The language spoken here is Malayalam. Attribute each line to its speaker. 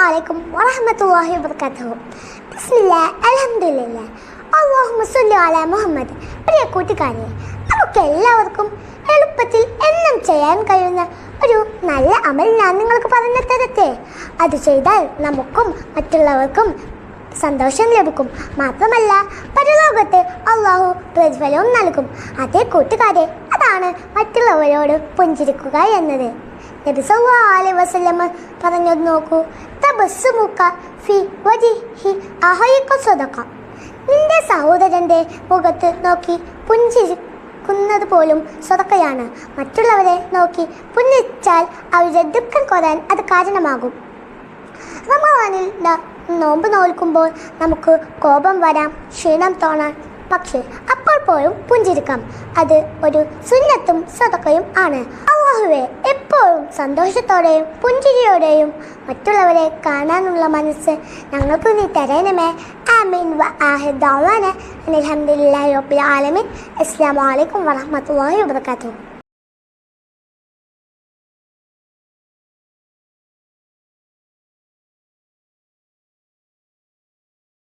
Speaker 1: അലൈക്കും വറഹ്മത്തുള്ളാഹി വബറകാതുഹു. ബിസ്മില്ലാഹ്, അൽഹംദുലില്ലാഹ്, അല്ലാഹുമ്മ സ്വല്ലി അലാ മുഹമ്മദ്. പ്രിയ കൂട്ടുകാരെ, നമുക്ക് എല്ലാവർക്കും എളുപ്പത്തിൽ എന്നും ചെയ്യാൻ കഴിയുന്ന ഒരു നല്ല അമൽ ഞാൻ നിങ്ങൾക്ക് പറഞ്ഞു തരട്ടെ. അത് ചെയ്താൽ നമുക്കും മറ്റുള്ളവർക്കും സന്തോഷം ലഭിക്കും. മാത്രമല്ല പരലോകത്ത് അള്ളാഹു പ്രതിഫലവും നൽകും. അതേ കൂട്ടുകാരെ, അതാണ് മറ്റുള്ളവരോട് പുഞ്ചിരിക്കുക എന്നത്. നബി സല്ലല്ലാഹു അലൈഹി വസല്ലം പറഞ്ഞു നോക്കൂ, തബസ്സുമുക ഫി വജ്ഹി അഹയിക സദഖ. നിന്റെ സഹോദരന്റെ മുഖത്ത് നോക്കി പുഞ്ചിരിക്കുന്നത് പോലും സദഖയാണ്. മറ്റുള്ളവരെ നോക്കി പുഞ്ചിരിച്ചാൽ അവരുടെ ദുഃഖം കുറയാൻ അത് കാരണമാകും. റമളാനിൽ നോമ്പ് നോൽക്കുമ്പോൾ നമുക്ക് കോപം വരാം, ക്ഷീണം തോന്നാം. പക്ഷേ അപ്പോൾ പോലും പുഞ്ചിരിക്കാം. അത് ഒരു സുന്നത്തും സദഖയും ആണ്. അല്ലാഹുവേ, എപ്പോഴും സന്തോഷത്തോടെയും പുഞ്ചിരിയോടെയും മറ്റുള്ളവരെ കാണാനുള്ള മനസ്സ് ഞങ്ങൾക്ക് നീ തരണമേ. ആമീൻ. വആഖിറു ദഅ്വാനാ അൽഹംദുലില്ലാഹി റബ്ബിൽ ആലമീൻ. അസ്സലാമു അലൈക്കും വറഹ്മത്തുള്ളാഹി വബറകാതുഹു.